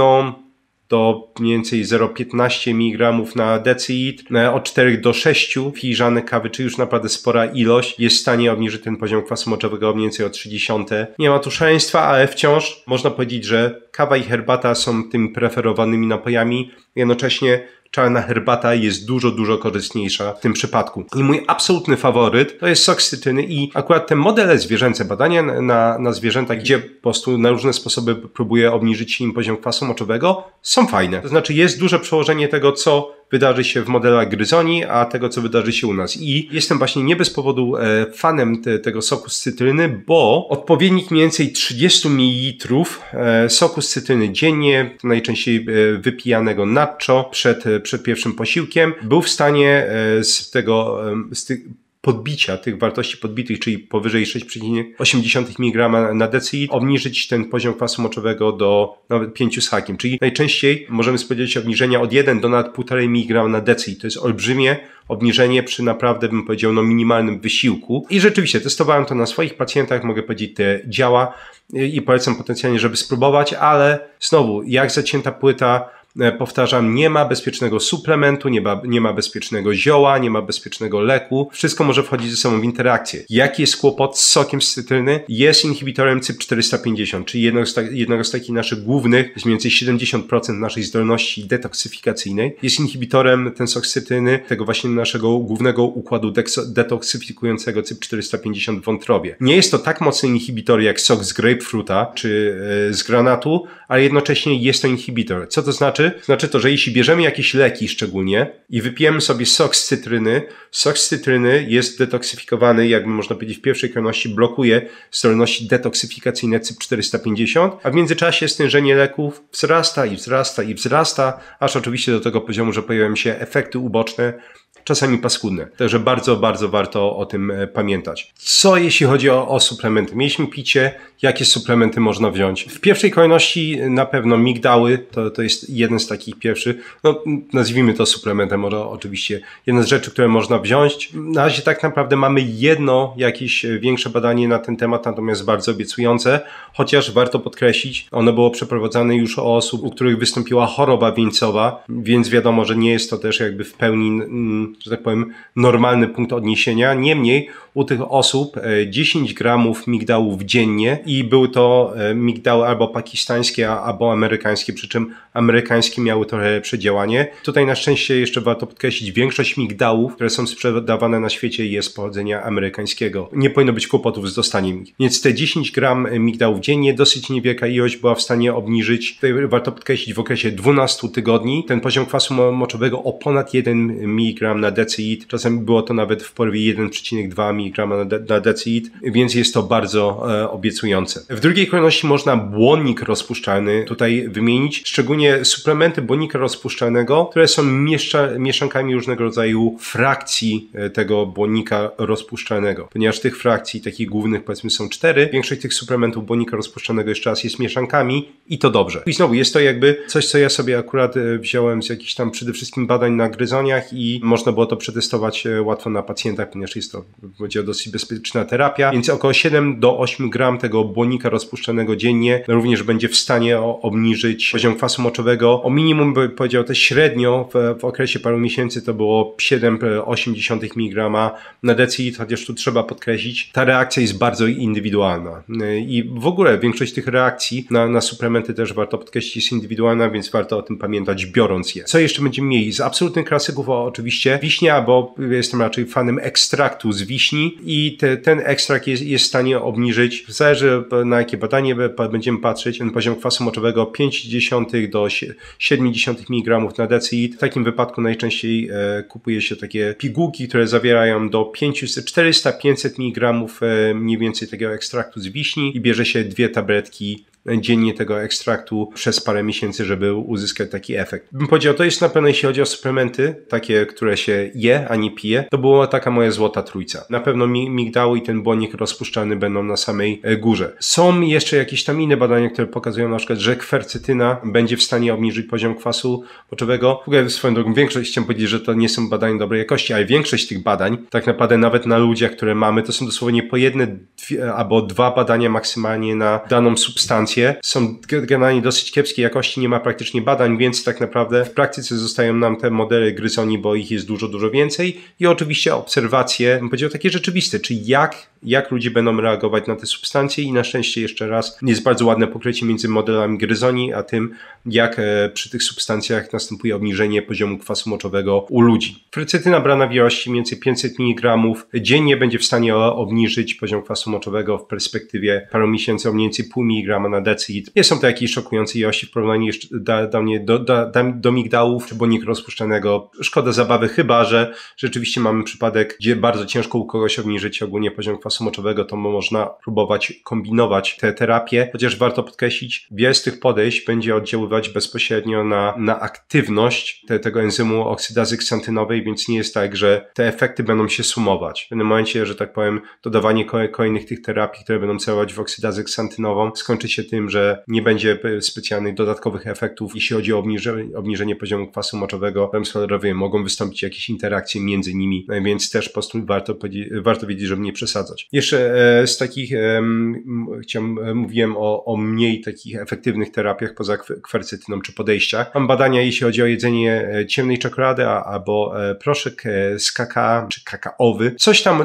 do mniej więcej 0,15 mg na decilitr, od 4 do 6 filiżanek kawy, czy już naprawdę spora ilość, jest w stanie obniżyć ten poziom kwasu moczowego mniej więcej o 0,3. Nie ma tu szaleństwa, ale wciąż można powiedzieć, że kawa i herbata są tymi preferowanymi napojami. Jednocześnie czarna herbata jest dużo korzystniejsza w tym przypadku. I mój absolutny faworyt to jest sok z cytryny i akurat te modele zwierzęce, badania na zwierzętach, gdzie po prostu na różne sposoby próbuje obniżyć im poziom kwasu moczowego, są fajne. To znaczy jest duże przełożenie tego, co wydarzy się w modelach gryzoni, a tego, co wydarzy się u nas. I jestem właśnie nie bez powodu fanem tego soku z cytryny, bo odpowiednik mniej więcej 30 ml soku z cytryny dziennie, najczęściej wypijanego nacho przed pierwszym posiłkiem, był w stanie z tych podbicia, tych wartości podbitych, czyli powyżej 6,8 mg na decilitr, obniżyć ten poziom kwasu moczowego do nawet 5 z hakiem. Czyli najczęściej możemy spodziewać się obniżenia od 1 do nawet 1,5 mg na decilitr. To jest olbrzymie obniżenie przy naprawdę, bym powiedział, minimalnym wysiłku. I rzeczywiście testowałem to na swoich pacjentach, mogę powiedzieć, to działa i polecam potencjalnie, żeby spróbować, ale znowu, jak zacięta płyta, Powtarzam, nie ma bezpiecznego suplementu, nie ma bezpiecznego zioła, nie ma bezpiecznego leku. Wszystko może wchodzić ze sobą w interakcję. Jaki jest kłopot z sokiem z cytryny? Jest inhibitorem CYP450, czyli jednego z takich naszych głównych, jest mniej więcej 70% naszej zdolności detoksyfikacyjnej. Jest inhibitorem ten sok z cytryny, tego właśnie naszego głównego układu detoksyfikującego CYP450 w wątrobie. Nie jest to tak mocny inhibitor jak sok z grapefruita czy z granatu, ale jednocześnie jest to inhibitor. Co to znaczy? Znaczy to, że jeśli bierzemy jakieś leki szczególnie i wypijemy sobie sok z cytryny jest detoksyfikowany, jakby można powiedzieć w pierwszej kolejności blokuje zdolności detoksyfikacyjne CYP450, a w międzyczasie stężenie leków wzrasta, aż oczywiście do tego poziomu, że pojawiają się efekty uboczne, czasami paskudne. Także bardzo, bardzo warto o tym pamiętać. Co jeśli chodzi o suplementy? Mieliśmy picie, jakie suplementy można wziąć? W pierwszej kolejności na pewno migdały, to jest jeden z takich pierwszych, no nazwijmy to suplementem, może oczywiście jedna z rzeczy, które można wziąć. Na razie tak naprawdę mamy jedno jakieś większe badanie na ten temat, natomiast bardzo obiecujące, chociaż warto podkreślić, ono było przeprowadzane już u osób, u których wystąpiła choroba wieńcowa, więc wiadomo, że nie jest to też jakby w pełni, że tak powiem, normalny punkt odniesienia. Niemniej u tych osób 10 gramów migdałów dziennie i były to migdały albo pakistańskie, albo amerykańskie, przy czym amerykańskie miały trochę lepsze działanie. Tutaj na szczęście jeszcze warto podkreślić, większość migdałów, które są sprzedawane na świecie jest pochodzenia amerykańskiego. Nie powinno być kłopotów z dostaniem ich. Więc te 10 gram migdałów dziennie, dosyć niewielka ilość była w stanie obniżyć, tutaj warto podkreślić, w okresie 12 tygodni ten poziom kwasu moczowego o ponad 1 mg na decilitr. Czasami było to nawet w porwie 1,2 mg na decilitr, więc jest to bardzo obiecujące. W drugiej kolejności można błonnik rozpuszczalny tutaj wymienić, szczególnie suplementy błonnika rozpuszczalnego, które są mieszankami różnego rodzaju frakcji tego błonnika rozpuszczalnego. Ponieważ tych frakcji, takich głównych powiedzmy są 4, większość tych suplementów błonnika rozpuszczalnego jeszcze raz jest mieszankami i to dobrze. I znowu jest to jakby coś, co ja sobie akurat wziąłem z jakichś tam przede wszystkim badań na gryzoniach i można było to przetestować łatwo na pacjentach, ponieważ jest to, powiedział, dosyć bezpieczna terapia, więc około 7 do 8 gram tego błonnika rozpuszczanego dziennie również będzie w stanie obniżyć poziom kwasu moczowego. O minimum, by powiedział, też średnio w okresie paru miesięcy to było 7,8 mg na decilitr, chociaż tu trzeba podkreślić, ta reakcja jest bardzo indywidualna i w ogóle większość tych reakcji na suplementy też warto podkreślić jest indywidualna, więc warto o tym pamiętać, biorąc je. Co jeszcze będziemy mieli? Z absolutnych klasyków oczywiście wiśnia, bo jestem raczej fanem ekstraktu z wiśni i ten ekstrakt jest w stanie obniżyć, zależy na jakie badanie będziemy patrzeć, ten poziom kwasu moczowego 0,5 do 0,7 mg na decilitr. W takim wypadku najczęściej kupuje się takie pigułki, które zawierają do 400-500 mg mniej więcej takiego ekstraktu z wiśni i bierze się 2 tabletki dziennie tego ekstraktu przez parę miesięcy, żeby uzyskać taki efekt. Bym powiedział, to jest na pewno, jeśli chodzi o suplementy, takie, które się je, a nie pije, to była taka moja złota trójca. Na pewno migdały i ten błonnik rozpuszczalny będą na samej górze. Są jeszcze jakieś tam inne badania, które pokazują na przykład, że kwercetyna będzie w stanie obniżyć poziom kwasu moczowego. W ogóle swoją drogą większość, chciałem powiedzieć, że to nie są badania dobrej jakości, ale większość tych badań, tak naprawdę nawet na ludziach, które mamy, to są dosłownie po jedne albo 2 badania maksymalnie na daną substancję. Są generalnie dosyć kiepskiej jakości, nie ma praktycznie badań, więc tak naprawdę w praktyce zostają nam te modele gryzoni, bo ich jest dużo, dużo więcej i oczywiście obserwacje, bym powiedział, takie rzeczywiste, czy jak ludzie będą reagować na te substancje i na szczęście jeszcze raz jest bardzo ładne pokrycie między modelami gryzoni, a tym jak przy tych substancjach następuje obniżenie poziomu kwasu moczowego u ludzi. Kwercetyna brana w ilości mniej więcej 500 mg dziennie będzie w stanie obniżyć poziom kwasu moczowego w perspektywie paru miesięcy o mniej więcej 0,5 mg na decilitr. Nie są to jakieś szokujące ilości w porównaniu do migdałów czy błonnika rozpuszczanego. Szkoda zabawy, chyba że rzeczywiście mamy przypadek, gdzie bardzo ciężko u kogoś obniżyć ogólnie poziom kwasu moczowego, to można próbować kombinować te terapie, chociaż warto podkreślić, wiele z tych podejść będzie oddziaływać bezpośrednio na aktywność tego enzymu oksydazy ksantynowej, więc nie jest tak, że te efekty będą się sumować. W pewnym momencie, że tak powiem, dodawanie kolejnych tych terapii, które będą celować w oksydazę ksantynową, skończy się tym, że nie będzie specjalnych dodatkowych efektów, jeśli chodzi o obniżenie poziomu kwasu moczowego. Mogą wystąpić jakieś interakcje między nimi, więc też po prostu warto wiedzieć, żeby nie przesadzać. zastosować. Jeszcze z takich, mówiłem o mniej takich efektywnych terapiach poza kwercetyną czy podejściach. Mam badania, jeśli chodzi o jedzenie ciemnej czekolady albo proszek z kakao czy kakaowy.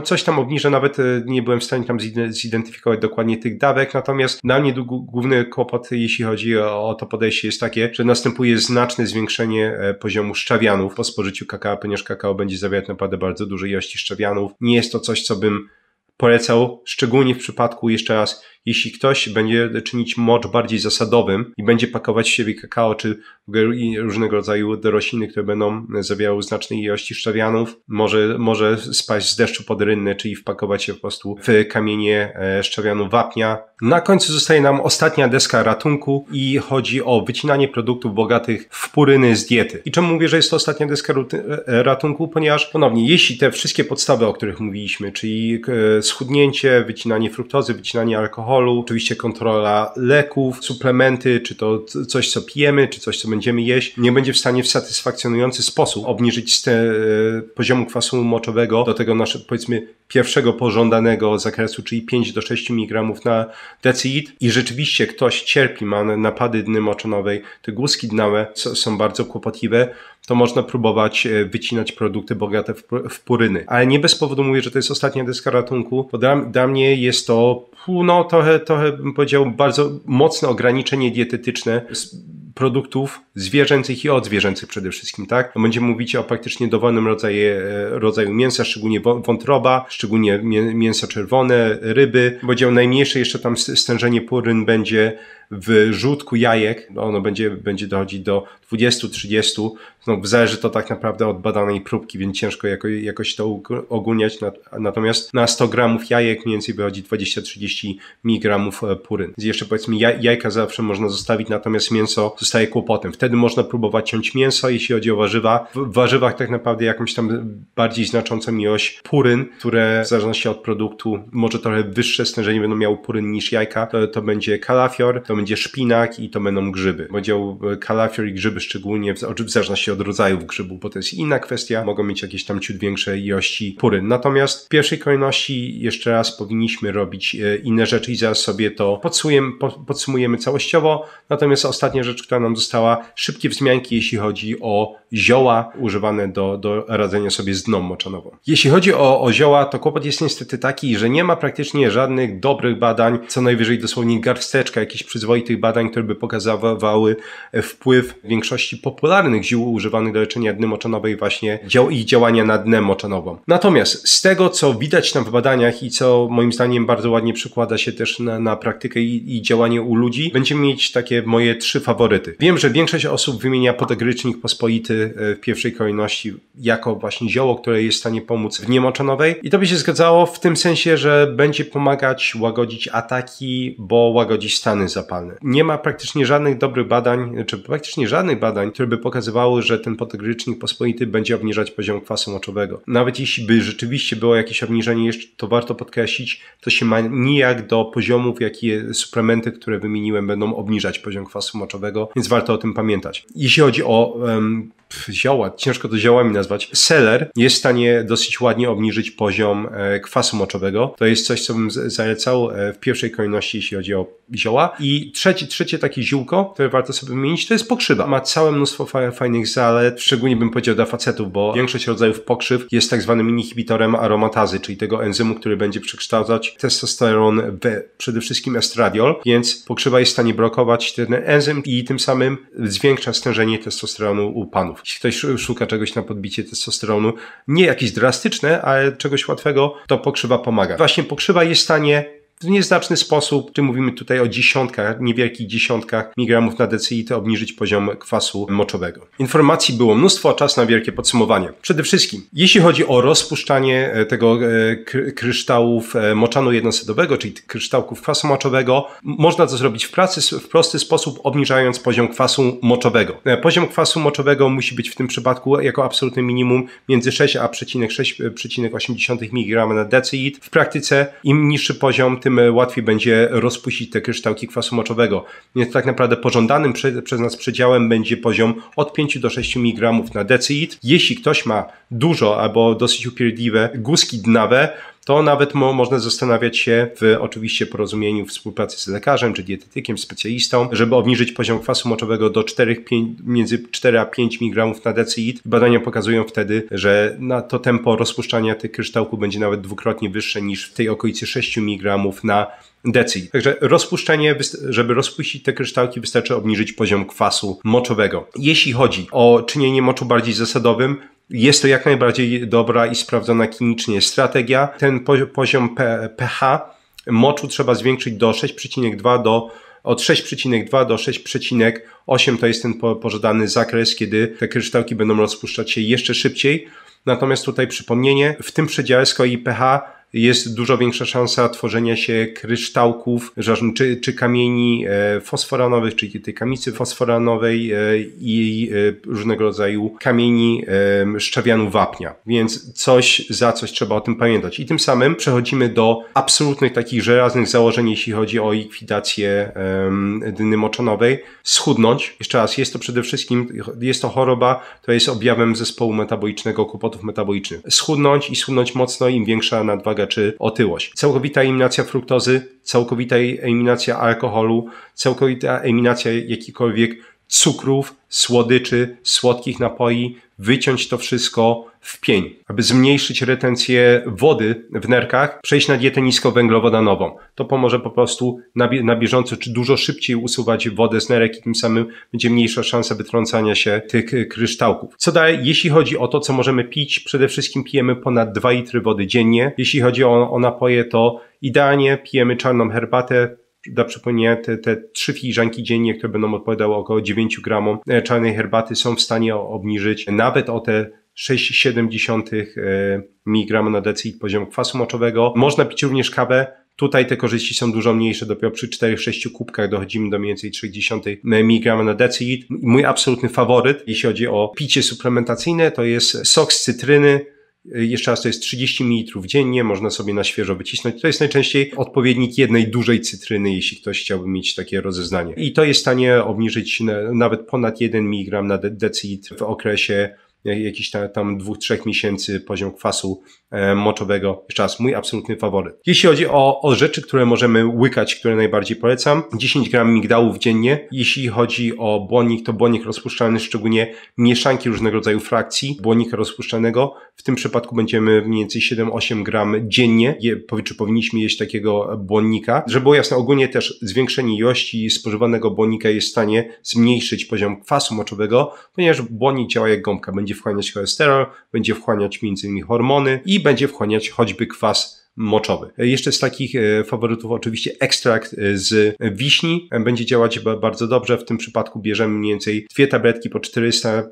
Coś tam obniża, nawet nie byłem w stanie tam zidentyfikować dokładnie tych dawek, natomiast dla mnie główny kłopot, jeśli chodzi o to podejście, jest takie, że następuje znaczne zwiększenie poziomu szczawianów po spożyciu kakao, ponieważ kakao będzie zawierać naprawdę bardzo duże ilości szczawianów. Nie jest to coś, co bym polecał, szczególnie w przypadku, jeszcze raz, jeśli ktoś będzie czynić mocz bardziej zasadowym i będzie pakować w siebie kakao czy różnego rodzaju rośliny, które będą zawierały znacznej ilości szczawianów, może spaść z deszczu pod rynnę, czyli wpakować się po prostu w kamienie szczawianu wapnia. Na końcu zostaje nam ostatnia deska ratunku i chodzi o wycinanie produktów bogatych w puryny z diety. I czemu mówię, że jest to ostatnia deska ratunku? Ponieważ ponownie, jeśli te wszystkie podstawy, o których mówiliśmy, czyli schudnięcie, wycinanie fruktozy, wycinanie alkoholu, oczywiście kontrola leków, suplementy, czy to coś, co pijemy, czy coś, co będziemy jeść, nie będzie w stanie w satysfakcjonujący sposób obniżyć poziomu kwasu moczowego do tego naszego, powiedzmy, pierwszego pożądanego zakresu, czyli 5 do 6 mg na decilitr i rzeczywiście ktoś cierpi, ma napady dny moczonowej, te głuski dnawe są bardzo kłopotliwe, to można próbować wycinać produkty bogate w puryny. Ale nie bez powodu mówię, że to jest ostatnia deska ratunku, bo dla mnie jest to trochę bym powiedział bardzo mocne ograniczenie dietetyczne produktów zwierzęcych i odzwierzęcych przede wszystkim, tak? Będziemy mówić o praktycznie dowolnym rodzaju mięsa, szczególnie wątroba, szczególnie mięso czerwone, ryby. Będzie najmniejsze jeszcze tam stężenie puryn będzie w żółtku jajek, ono będzie dochodzić do 20-30, zależy to tak naprawdę od badanej próbki, więc ciężko jakoś to ogólniać, natomiast na 100 gramów jajek mniej więcej wychodzi 20-30 mg puryn. Więc jeszcze powiedzmy jajka zawsze można zostawić, natomiast mięso zostaje kłopotem. Wtedy można próbować ciąć mięso, jeśli chodzi o warzywa. W warzywach tak naprawdę jakąś tam bardziej znaczącą ilość puryn, które w zależności od produktu może trochę wyższe stężenie będą miały puryn niż jajka, to będzie kalafior, to będzie szpinak i to będą grzyby. Będzie kalafior i grzyby szczególnie w zależności od rodzajów grzybu, bo to jest inna kwestia, mogą mieć jakieś tam ciut większe ilości puryn. Natomiast w pierwszej kolejności jeszcze raz powinniśmy robić inne rzeczy i zaraz sobie to podsumujemy całościowo. Natomiast ostatnia rzecz, która nam została, szybkie wzmianki, jeśli chodzi o zioła używane do radzenia sobie z dną moczanową. Jeśli chodzi o zioła, to kłopot jest niestety taki, że nie ma praktycznie żadnych dobrych badań, co najwyżej dosłownie garsteczka jakichś przyzwoitych badań, które by pokazywały wpływ większości popularnych ziół używanych do leczenia dny moczanowej właśnie ich działania na dnę moczanową. Natomiast z tego, co widać tam w badaniach i co moim zdaniem bardzo ładnie przekłada się też na praktykę i działanie u ludzi, będziemy mieć takie moje 3 faworyty. Wiem, że większość osób wymienia podegrycznik pospolity w pierwszej kolejności jako właśnie zioło, które jest w stanie pomóc w dnie moczanowej i to by się zgadzało w tym sensie, że będzie pomagać łagodzić ataki, bo łagodzi stany zapalne. Nie ma praktycznie żadnych dobrych badań, które by pokazywały, że ten podegrycznik pospolity będzie obniżać poziom kwasu moczowego. Nawet jeśli by rzeczywiście było jakieś obniżenie, jeszcze to warto podkreślić, to się ma nijak do poziomów, jakie suplementy, które wymieniłem, będą obniżać poziom kwasu moczowego, więc warto o tym pamiętać. Jeśli chodzi o zioła, ciężko to ziołami nazwać, seler jest w stanie dosyć ładnie obniżyć poziom kwasu moczowego. To jest coś, co bym zalecał w pierwszej kolejności, jeśli chodzi o zioła. I trzecie takie ziółko, które warto sobie wymienić, to jest pokrzywa. Ma całe mnóstwo fajnych zalet, szczególnie bym powiedział dla facetów, bo większość rodzajów pokrzyw jest tak zwanym inhibitorem aromatazy, czyli tego enzymu, który będzie przekształcać testosteron w przede wszystkim estradiol, więc pokrzywa jest w stanie blokować ten enzym i tym samym zwiększa stężenie testosteronu u panów. Jeśli ktoś szuka czegoś na podbicie testosteronu, nie jakieś drastyczne, ale czegoś łatwego, to pokrzywa pomaga. Właśnie pokrzywa jest w stanie w nieznaczny sposób, czy mówimy tutaj o niewielkich dziesiątkach miligramów na decylitr, obniżyć poziom kwasu moczowego. Informacji było mnóstwo, czas na wielkie podsumowanie. Przede wszystkim, jeśli chodzi o rozpuszczanie tego kryształów moczanu jednosedowego, czyli kryształków kwasu moczowego, można to zrobić w prosty sposób, obniżając poziom kwasu moczowego. Poziom kwasu moczowego musi być w tym przypadku jako absolutne minimum między 6 a 6,8 mg na decylitr. W praktyce im niższy poziom, tym łatwiej będzie rozpuścić te kryształki kwasu moczowego. Więc tak naprawdę pożądanym przez nas przedziałem będzie poziom od 5 do 6 mg na decylitr. Jeśli ktoś ma dużo albo dosyć upierdliwe guzki dnawe, to nawet można zastanawiać się w oczywiście porozumieniu współpracy z lekarzem czy dietetykiem, specjalistą, żeby obniżyć poziom kwasu moczowego do między 4 a 5 mg na decilitr. Badania pokazują wtedy, że to tempo rozpuszczania tych kryształków będzie nawet dwukrotnie wyższe niż w tej okolicy 6 mg na decilitr. Także rozpuszczenie, żeby rozpuścić te kryształki, wystarczy obniżyć poziom kwasu moczowego. Jeśli chodzi o czynienie moczu bardziej zasadowym, jest to jak najbardziej dobra i sprawdzona klinicznie strategia. Ten poziom pH moczu trzeba zwiększyć do 6,2 od 6,2 do 6,8 to jest ten pożądany zakres, kiedy te kryształki będą rozpuszczać się jeszcze szybciej. Natomiast tutaj przypomnienie, w tym przedziale z kolei pH jest dużo większa szansa tworzenia się kryształków, czy kamieni fosforanowych, czyli tej kamicy fosforanowej i różnego rodzaju kamieni szczawianu wapnia. Więc coś trzeba o tym pamiętać. I tym samym przechodzimy do absolutnych takich żelaznych założeń, jeśli chodzi o likwidację dyny moczanowej. Schudnąć. Jeszcze raz, jest to choroba, to jest objawem zespołu metabolicznego, kłopotów metabolicznych. Schudnąć mocno, im większa nadwaga czy otyłość. Całkowita eliminacja fruktozy, całkowita eliminacja alkoholu, całkowita eliminacja jakichkolwiek cukrów, słodyczy, słodkich napoi, wyciąć to wszystko w pień. Aby zmniejszyć retencję wody w nerkach, przejść na dietę niskowęglowodanową. To pomoże po prostu na bieżąco czy dużo szybciej usuwać wodę z nerek i tym samym będzie mniejsza szansa wytrącania się tych kryształków. Co dalej? Jeśli chodzi o to, co możemy pić, przede wszystkim pijemy ponad 2 litry wody dziennie. Jeśli chodzi o napoje, to idealnie pijemy czarną herbatę. Dla przypomnienia, te 3 filiżanki dziennie, które będą odpowiadały około 9 gramom czarnej herbaty, są w stanie obniżyć nawet o te 6,7 mg na decilitr poziom kwasu moczowego. Można pić również kawę. Tutaj te korzyści są dużo mniejsze, dopiero przy 4-6 kubkach dochodzimy do mniej więcej 0,3 mg na decilitr. Mój absolutny faworyt, jeśli chodzi o picie suplementacyjne, to jest sok z cytryny. Jeszcze raz, to jest 30 ml dziennie, można sobie na świeżo wycisnąć. To jest najczęściej odpowiednik jednej dużej cytryny, jeśli ktoś chciałby mieć takie rozeznanie. I to jest w stanie obniżyć nawet ponad 1 mg na decilitr w okresie jakichś tam 2-3 miesięcy poziom kwasu moczowego. Jeszcze raz, mój absolutny faworyt. Jeśli chodzi o rzeczy, które możemy łykać, które najbardziej polecam, 10 gram migdałów dziennie. Jeśli chodzi o błonnik, to błonnik rozpuszczalny, szczególnie mieszanki różnego rodzaju frakcji błonnika rozpuszczalnego. W tym przypadku będziemy mniej więcej 7-8 gram dziennie, czy powinniśmy jeść takiego błonnika. Żeby było jasne, ogólnie też zwiększenie ilości spożywanego błonnika jest w stanie zmniejszyć poziom kwasu moczowego, ponieważ błonnik działa jak gąbka, będzie wchłaniać cholesterol, będzie wchłaniać m.in. hormony i będzie wchłaniać choćby kwas moczowy. Jeszcze z takich faworytów oczywiście ekstrakt z wiśni będzie działać bardzo dobrze. W tym przypadku bierzemy mniej więcej 2 tabletki po 400-500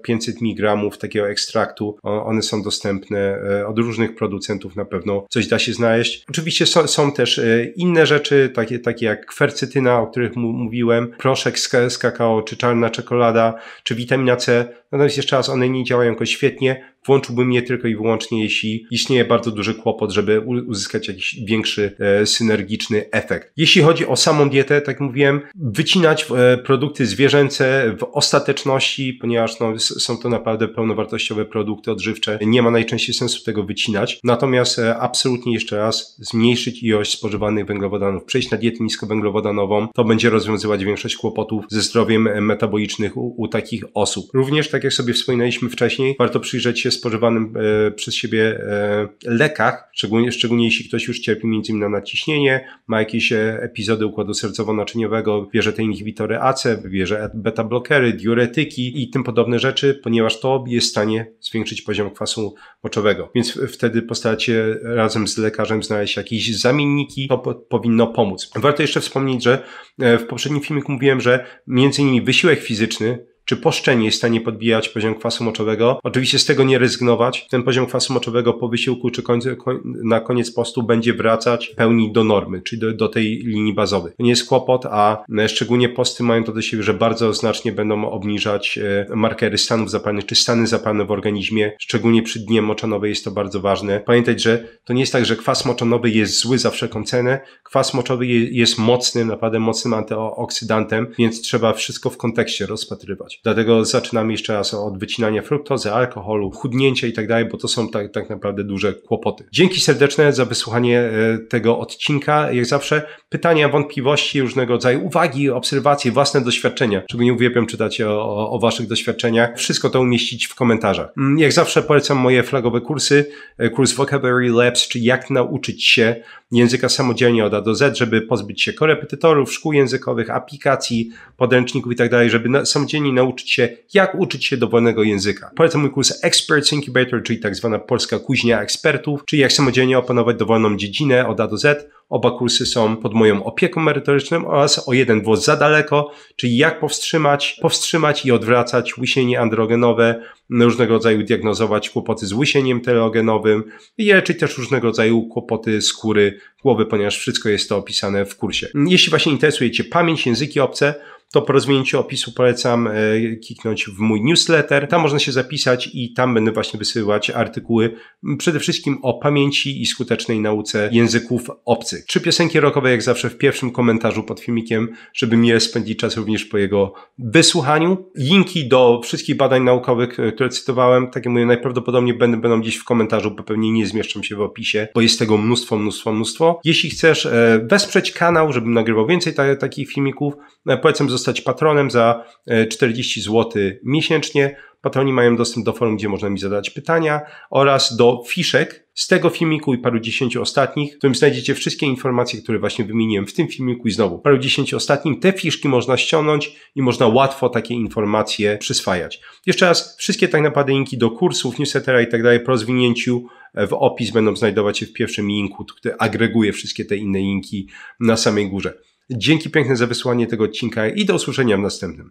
mg takiego ekstraktu. One są dostępne od różnych producentów, na pewno coś da się znaleźć. Oczywiście są też inne rzeczy, takie jak kwercetyna, o których mówiłem, proszek z kakao, czy czarna czekolada, czy witamina C. Natomiast jeszcze raz, one nie działają jakoś świetnie. Włączyłbym je tylko i wyłącznie, jeśli istnieje bardzo duży kłopot, żeby uzyskać jakiś większy synergiczny efekt. Jeśli chodzi o samą dietę, tak jak mówiłem, wycinać produkty zwierzęce w ostateczności, ponieważ są to naprawdę pełnowartościowe produkty odżywcze. Nie ma najczęściej sensu tego wycinać. Natomiast absolutnie jeszcze raz zmniejszyć ilość spożywanych węglowodanów, przejść na dietę niskowęglowodanową, to będzie rozwiązywać większość kłopotów ze zdrowiem metabolicznym u takich osób. Również, tak jak sobie wspominaliśmy wcześniej, warto przyjrzeć się spożywanym przez siebie lekach, szczególnie jeśli ktoś już cierpi między innymi na nadciśnienie, ma jakieś epizody układu sercowo-naczynioego, bierze te inhibitory AC, bierze beta-blokery, diuretyki i tym podobne rzeczy, ponieważ to jest w stanie zwiększyć poziom kwasu moczowego. Więc wtedy postarać się razem z lekarzem znaleźć jakieś zamienniki, to powinno pomóc. Warto jeszcze wspomnieć, że w poprzednim filmiku mówiłem, że między innymi wysiłek fizyczny czy poszczenie jest w stanie podbijać poziom kwasu moczowego. Oczywiście z tego nie rezygnować. Ten poziom kwasu moczowego po wysiłku czy na koniec postu będzie wracać w pełni do normy, czyli do tej linii bazowej. To nie jest kłopot, a szczególnie posty mają to do siebie, że bardzo znacznie będą obniżać markery stanów zapalnych czy stany zapalne w organizmie. Szczególnie przy dnie moczanowej jest to bardzo ważne. Pamiętać, że to nie jest tak, że kwas moczanowy jest zły za wszelką cenę. Kwas moczowy jest mocnym, naprawdę mocnym antyoksydantem, więc trzeba wszystko w kontekście rozpatrywać. zacząć. Dlatego zaczynamy jeszcze raz od wycinania fruktozy, alkoholu, chudnięcia i tak dalej, bo to są tak naprawdę duże kłopoty. Dzięki serdeczne za wysłuchanie tego odcinka. Jak zawsze pytania, wątpliwości, różnego rodzaju uwagi, obserwacje, własne doświadczenia. Szczególnie uwielbiam czytać o waszych doświadczeniach. Wszystko to umieścić w komentarzach. Jak zawsze polecam moje flagowe kursy. Kurs Vocabulary Labs, czyli jak nauczyć się języka samodzielnie od A do Z, żeby pozbyć się korepetytorów, szkół językowych, aplikacji, podręczników i tak dalej, żeby samodzielnie nauczyć się, jak uczyć się dowolnego języka. Polecam mój kurs Experts Incubator, czyli tak zwana polska kuźnia ekspertów, czyli jak samodzielnie opanować dowolną dziedzinę od A do Z. Oba kursy są pod moją opieką merytoryczną oraz o jeden włos za daleko, czyli jak powstrzymać i odwracać łysienie androgenowe, różnego rodzaju diagnozować kłopoty z łysieniem telogenowym i leczyć też różnego rodzaju kłopoty skóry głowy, ponieważ wszystko jest to opisane w kursie. Jeśli właśnie interesuje Cię pamięć, języki obce, to po rozwinięciu opisu polecam kliknąć w mój newsletter. Tam można się zapisać i tam będę właśnie wysyłać artykuły przede wszystkim o pamięci i skutecznej nauce języków obcych. 3 piosenki rockowe jak zawsze w pierwszym komentarzu pod filmikiem, żeby miło spędzić czas również po jego wysłuchaniu. Linki do wszystkich badań naukowych, które cytowałem, tak jak mówię, najprawdopodobniej będą gdzieś w komentarzu, bo pewnie nie zmieszczą się w opisie, bo jest tego mnóstwo. Jeśli chcesz wesprzeć kanał, żebym nagrywał więcej takich filmików, polecam zostać patronem za 40 zł miesięcznie. Patroni mają dostęp do forum, gdzie można mi zadać pytania oraz do fiszek z tego filmiku i paru 10 ostatnich, w którym znajdziecie wszystkie informacje, które właśnie wymieniłem w tym filmiku i znowu paru 10 ostatnim. Te fiszki można ściągnąć i można łatwo takie informacje przyswajać. Jeszcze raz, wszystkie tak naprawdę linki do kursów, newslettera i tak dalej po rozwinięciu w opis będą znajdować się w pierwszym linku, który agreguje wszystkie te inne linki na samej górze. Dzięki piękne za wysłanie tego odcinka i do usłyszenia w następnym.